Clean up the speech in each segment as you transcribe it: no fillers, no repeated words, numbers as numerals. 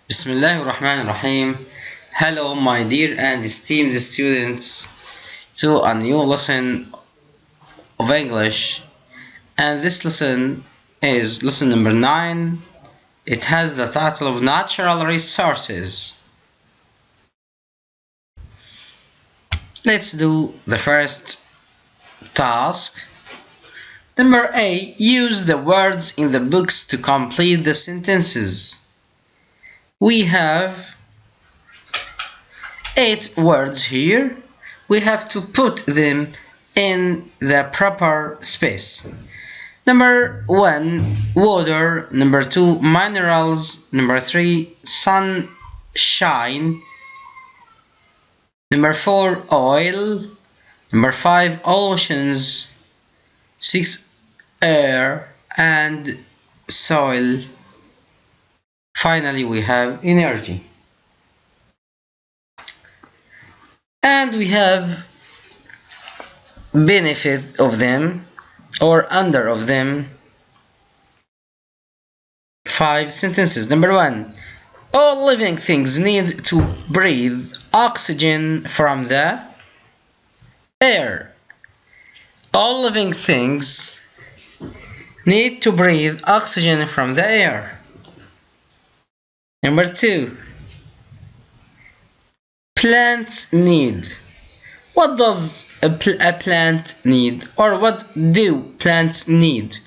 Bismillahirrahmanirrahim. Hello my dear and esteemed students to a new lesson of English, and this lesson is lesson number 9. It has the title of Natural Resources. Let's do the first task. Number A. Use the words in the books to complete the sentences. We have 8 words here. We have to put them in the proper space. Number 1, water. Number 2, minerals. Number 3, sunshine. Number 4, oil. Number 5, oceans. 6, air and soil. Finally, we have energy. And we have benefit of them or under of them 5 sentences. Number 1, all living things need to breathe oxygen from the air. All living things need to breathe oxygen from the air. Number 2, plants need. What does a plant need, or what do plants need?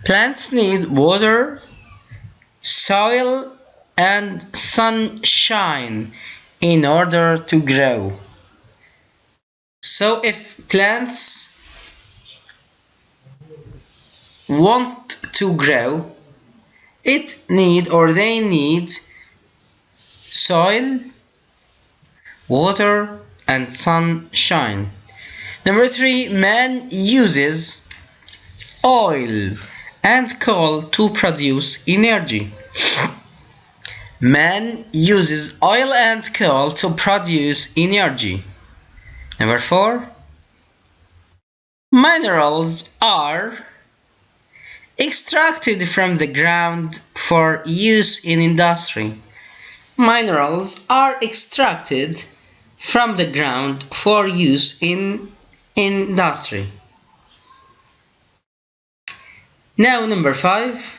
Plants need water, soil, and sunshine in order to grow. So if plants want to grow, they need soil, water, and sunshine. Number 3, man uses oil and coal to produce energy. Man uses oil and coal to produce energy. Number 4, minerals are extracted from the ground for use in industry. Minerals are extracted from the ground for use in industry. Now number 5,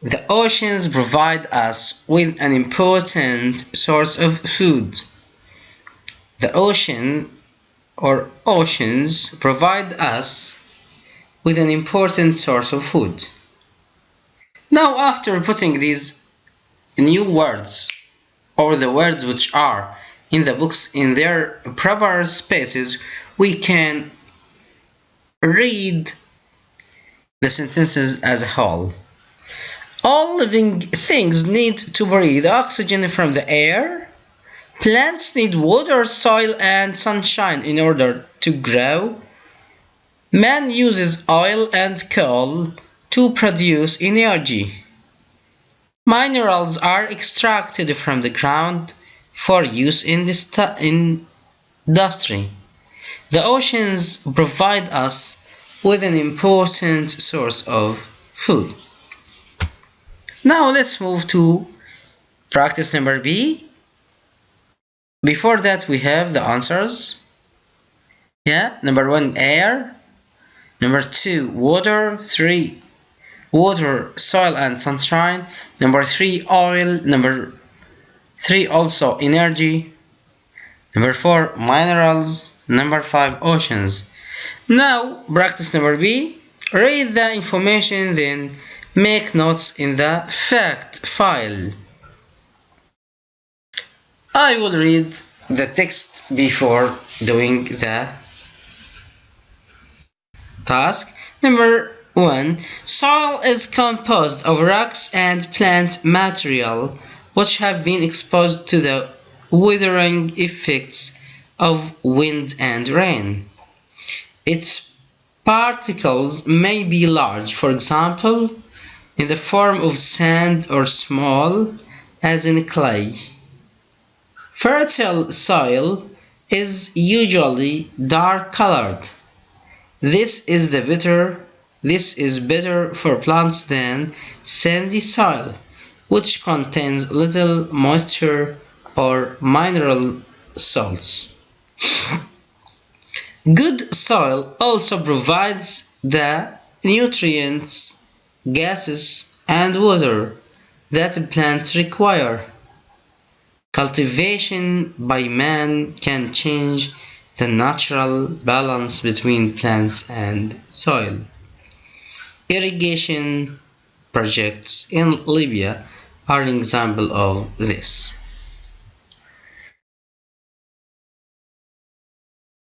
the oceans provide us with an important source of food. The ocean or oceans provide us with an important source of food. Now, after putting these new words or the words which are in the books in their proper spaces, we can read the sentences as a whole. All living things need to breathe oxygen from the air. Plants need water, soil, and sunshine in order to grow. Man uses oil and coal to produce energy. Minerals are extracted from the ground for use in industry. The oceans provide us with an important source of food. Now let's move to practice number B. Before that, we have the answers. Number 1, air. Number 2, water. 3, water, soil, and sunshine. Number 3, oil. Number 3, also energy. Number 4, minerals. Number 5, oceans. Now, practice number B. Read the information, then make notes in the fact file. I will read the text before doing the task. Number 1, soil is composed of rocks and plant material which have been exposed to the weathering effects of wind and rain. Its particles may be large, for example, in the form of sand, or small, as in clay. Fertile soil is usually dark colored. This is better for plants than sandy soil. which contains little moisture or mineral salts. Good soil also provides the nutrients, gases, and water that plants require. Cultivation by man can change the natural balance between plants and soil. Irrigation projects in Libya are an example of this.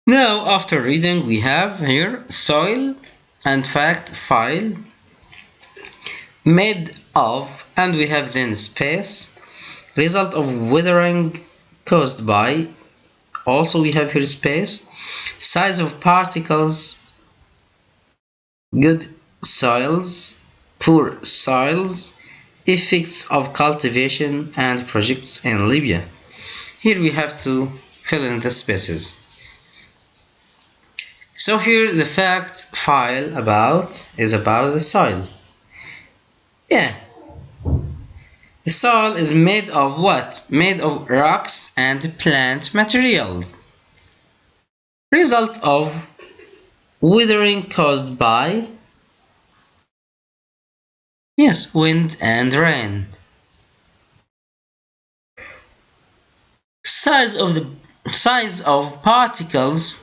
Now, after reading, we have here soil and fact file made of, and we have then space, result of weathering caused by, also we have here space, size of particles, good soils, poor soils, effects of cultivation and projects in Libya. Here we have to fill in the spaces. So here the fact file is about the soil. Yeah. The soil is made of what? Made of rocks and plant materials. Result of weathering caused by, yes, wind and rain. Size of particles,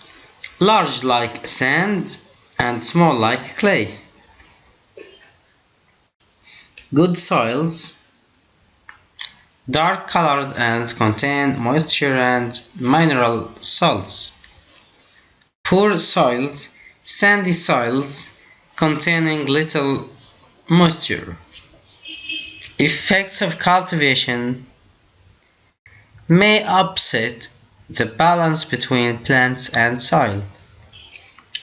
large like sand and small like clay. Good soils, dark colored and contain moisture and mineral salts. Poor soils, sandy soils containing little moisture. Effects of cultivation may upset the balance between plants and soil.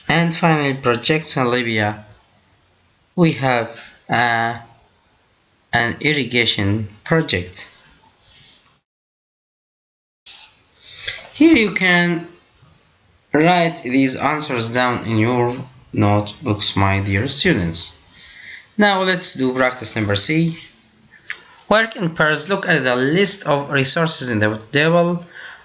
And finally, projects in Libya. We have an irrigation project. Here you can write these answers down in your notebooks, my dear students. Now let's do practice number C. Work in pairs. Look at the list of resources in the table.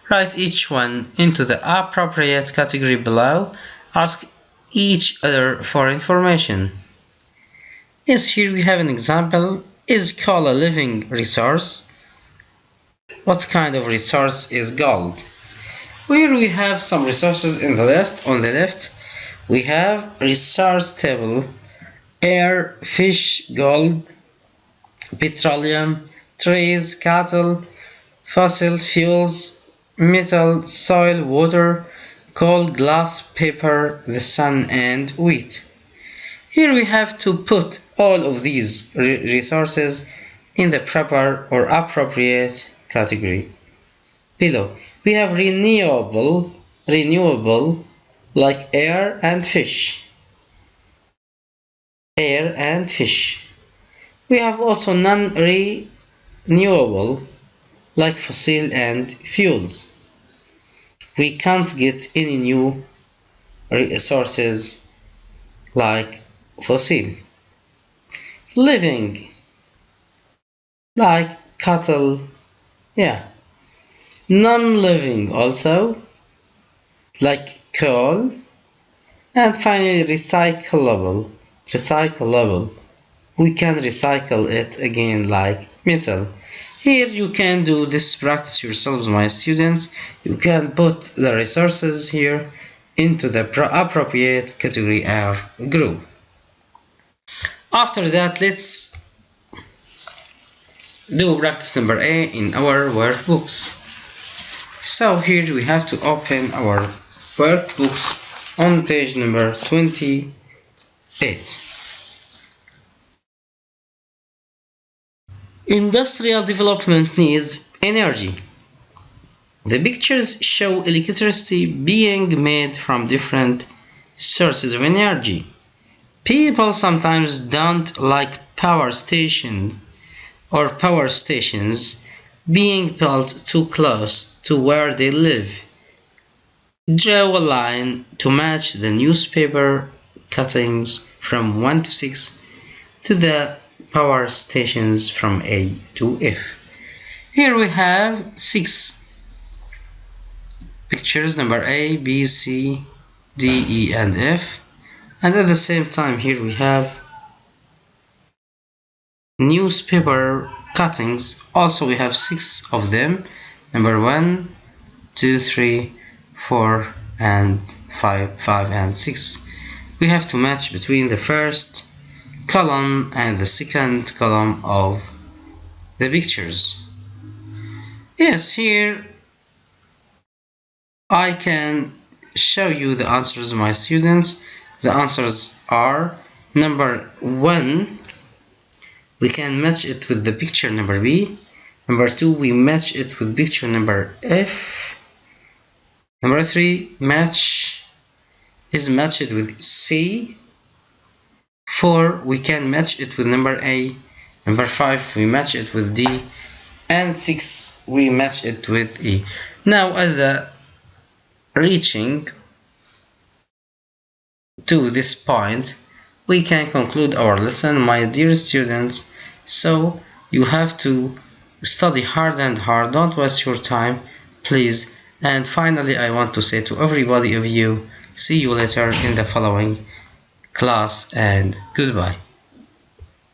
Write each one into the appropriate category below. Ask each other for information. Yes, here we have an example. Is coal a living resource? What kind of resource is gold? Here we have some resources in the left. On the left, we have resource table: air, fish, gold, petroleum, trees, cattle, fossil fuels, metal, soil, water, coal, glass, paper, the sun, and wheat. Here we have to put all of these resources in the proper or appropriate category. Below, we have renewable like air and fish. Air and fish. We have also non-renewable like fossil and fuels. We can't get any new resources like fossil. Living like cattle, yeah. Non-living also like coal. And finally recyclable. We can recycle it again like metal. Here you can do this practice yourselves, my students. You can put the resources here into the appropriate category or group. After that, let's do practice number A in our workbooks. So here we have to open our workbooks on page number 28. Industrial development needs energy. The pictures show electricity being made from different sources of energy. People sometimes don't like power stations being built too close to where they live. Draw a line to match the newspaper cuttings from 1 to 6 to the power stations from A to F. Here we have 6 pictures, number A, B, C, D, E, and F. And at the same time here we have newspaper cuttings. Also we have 6 of them, number 1, 2, 3, 4, and 5 and 6. We have to match between the first column and the second column of the pictures. Yes, here I can show you the answers, my students. The answers are number 1, we can match it with the picture number B. Number 2, we match it with picture number F. Number 3, is matched with C. 4, we can match it with number A. Number 5, we match it with D. And 6, we match it with E. Now, as the reaching to this point, we can conclude our lesson, my dear students. So you have to study hard and hard, don't waste your time, please. And finally, I want to say to everybody of you, see you later in the following class, and goodbye.